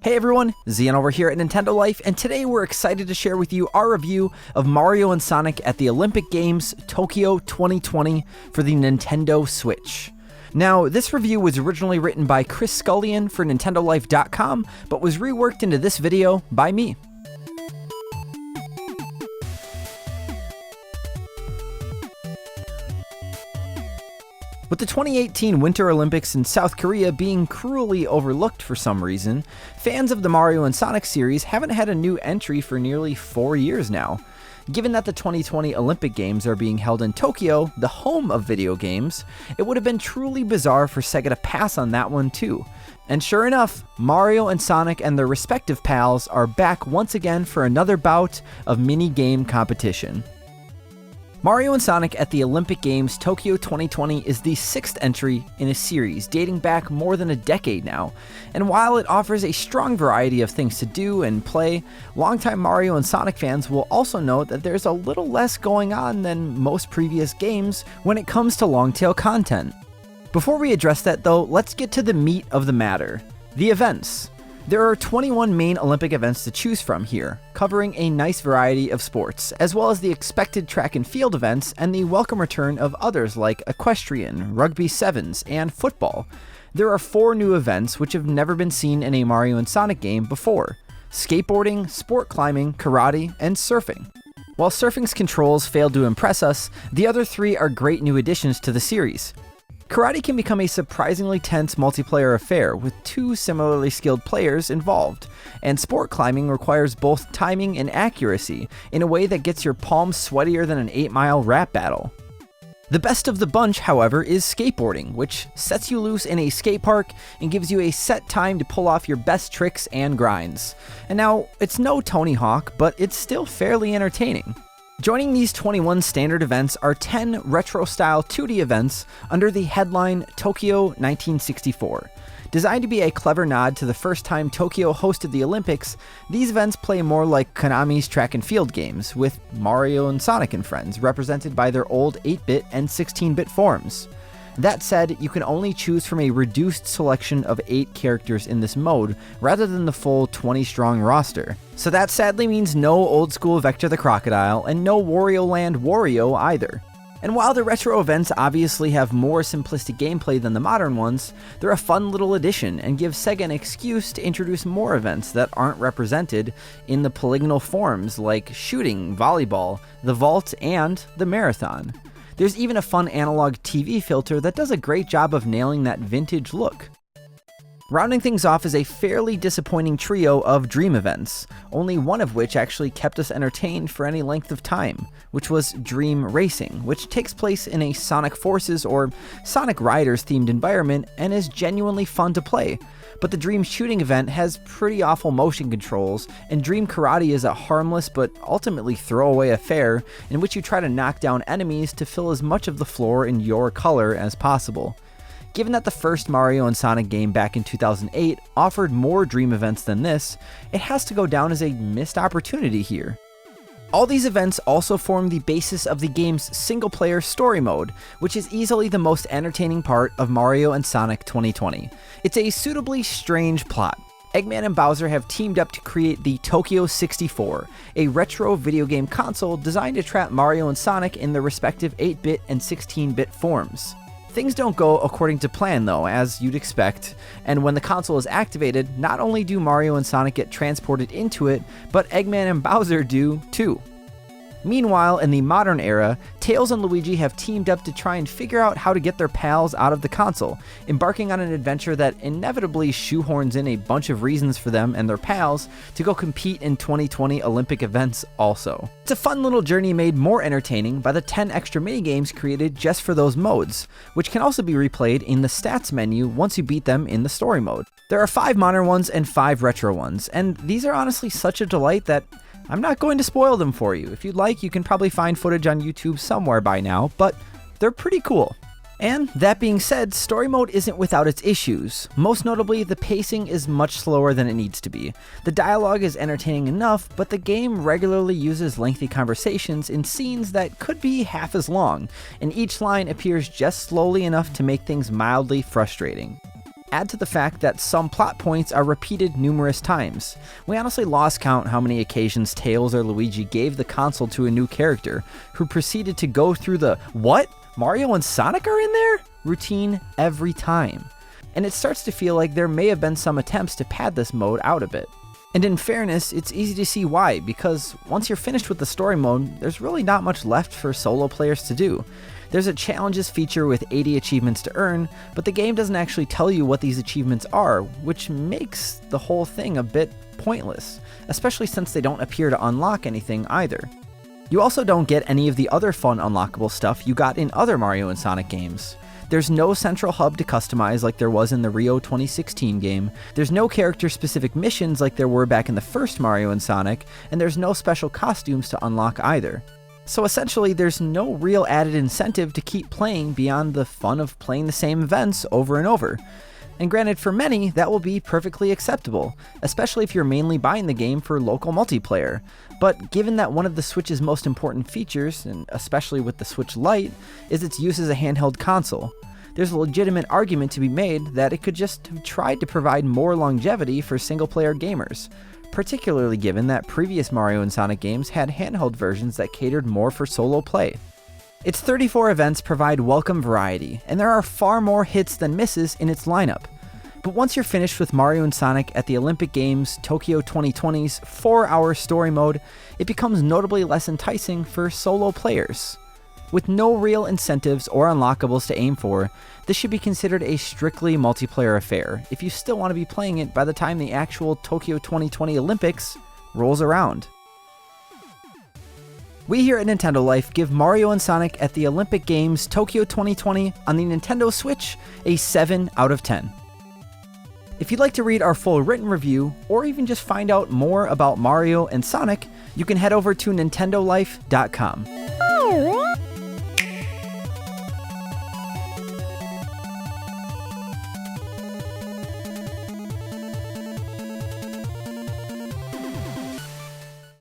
Hey everyone, Zian over here at Nintendo Life, and today we're excited to share with you our review of Mario and Sonic at the Olympic Games Tokyo 2020 for the Nintendo Switch. Now, this review was originally written by Chris Scullion for NintendoLife.com, but was reworked into this video by me. With the 2018 Winter Olympics in South Korea being cruelly overlooked for some reason, fans of the Mario and Sonic series haven't had a new entry for nearly 4 years now. Given that the 2020 Olympic Games are being held in Tokyo, the home of video games, it would have been truly bizarre for Sega to pass on that one too. And sure enough, Mario and Sonic and their respective pals are back once again for another bout of mini-game competition. Mario and Sonic at the Olympic Games Tokyo 2020 is the 6th entry in a series dating back more than a decade now, and while it offers a strong variety of things to do and play, longtime Mario and Sonic fans will also note that there's a little less going on than most previous games when it comes to long-tail content. Before we address that though, let's get to the meat of the matter, the events. There are 21 main Olympic events to choose from here, covering a nice variety of sports, as well as the expected track and field events and the welcome return of others like equestrian, rugby sevens, and football. There are 4 new events which have never been seen in a Mario and Sonic game before: skateboarding, sport climbing, karate, and surfing. While surfing's controls failed to impress us, the other 3 are great new additions to the series. Karate can become a surprisingly tense multiplayer affair with 2 similarly skilled players involved, and sport climbing requires both timing and accuracy in a way that gets your palms sweatier than an 8-mile rap battle. The best of the bunch, however, is skateboarding, which sets you loose in a skate park and gives you a set time to pull off your best tricks and grinds. And now, it's no Tony Hawk, but it's still fairly entertaining. Joining these 21 standard events are 10 retro-style 2D events under the headline Tokyo 1964. Designed to be a clever nod to the first time Tokyo hosted the Olympics, these events play more like Konami's track and field games, with Mario and Sonic and friends represented by their old 8-bit and 16-bit forms. That said, you can only choose from a reduced selection of 8 characters in this mode, rather than the full 20-strong roster. So that sadly means no old-school Vector the Crocodile, and no Wario Land Wario either. And while the retro events obviously have more simplistic gameplay than the modern ones, they're a fun little addition and give Sega an excuse to introduce more events that aren't represented in the polygonal forms like shooting, volleyball, the vault, and the marathon. There's even a fun analog TV filter that does a great job of nailing that vintage look. Rounding things off is a fairly disappointing trio of Dream events, only one of which actually kept us entertained for any length of time, which was Dream Racing, which takes place in a Sonic Forces or Sonic Riders themed environment and is genuinely fun to play. But the Dream Shooting event has pretty awful motion controls, and Dream Karate is a harmless but ultimately throwaway affair in which you try to knock down enemies to fill as much of the floor in your color as possible. Given that the first Mario and Sonic game back in 2008 offered more Dream events than this, it has to go down as a missed opportunity here. All these events also form the basis of the game's single-player story mode, which is easily the most entertaining part of Mario and Sonic 2020. It's a suitably strange plot. Eggman and Bowser have teamed up to create the Tokyo 64, a retro video game console designed to trap Mario and Sonic in their respective 8-bit and 16-bit forms. Things don't go according to plan though, as you'd expect, and when the console is activated, not only do Mario and Sonic get transported into it, but Eggman and Bowser do too. Meanwhile, in the modern era, Tails and Luigi have teamed up to try and figure out how to get their pals out of the console, embarking on an adventure that inevitably shoehorns in a bunch of reasons for them and their pals to go compete in 2020 Olympic events also. It's a fun little journey made more entertaining by the 10 extra minigames created just for those modes, which can also be replayed in the stats menu once you beat them in the story mode. There are 5 modern ones and 5 retro ones, and these are honestly such a delight that I'm not going to spoil them for you. If you'd like, you can probably find footage on YouTube somewhere by now, but they're pretty cool. And that being said, story mode isn't without its issues. Most notably, the pacing is much slower than it needs to be. The dialogue is entertaining enough, but the game regularly uses lengthy conversations in scenes that could be half as long, and each line appears just slowly enough to make things mildly frustrating. Add to the fact that some plot points are repeated numerous times. We honestly lost count how many occasions Tails or Luigi gave the console to a new character, who proceeded to go through the "What? Mario and Sonic are in there?" routine every time. And it starts to feel like there may have been some attempts to pad this mode out a bit. And in fairness, it's easy to see why, because once you're finished with the story mode, there's really not much left for solo players to do. There's a challenges feature with 80 achievements to earn, but the game doesn't actually tell you what these achievements are, which makes the whole thing a bit pointless, especially since they don't appear to unlock anything either. You also don't get any of the other fun unlockable stuff you got in other Mario and Sonic games. There's no central hub to customize like there was in the Rio 2016 game, there's no character-specific missions like there were back in the first Mario and Sonic, and there's no special costumes to unlock either. So essentially, there's no real added incentive to keep playing beyond the fun of playing the same events over and over. And granted, for many, that will be perfectly acceptable, especially if you're mainly buying the game for local multiplayer. But given that one of the Switch's most important features, and especially with the Switch Lite, is its use as a handheld console, there's a legitimate argument to be made that it could just have tried to provide more longevity for single-player gamers, particularly given that previous Mario and Sonic games had handheld versions that catered more for solo play. Its 34 events provide welcome variety, and there are far more hits than misses in its lineup. But once you're finished with Mario and Sonic at the Olympic Games Tokyo 2020's 4-hour story mode, it becomes notably less enticing for solo players. With no real incentives or unlockables to aim for, this should be considered a strictly multiplayer affair if you still want to be playing it by the time the actual Tokyo 2020 Olympics rolls around. We here at Nintendo Life give Mario and Sonic at the Olympic Games Tokyo 2020 on the Nintendo Switch a 7 out of 10. If you'd like to read our full written review, or even just find out more about Mario and Sonic, you can head over to nintendolife.com.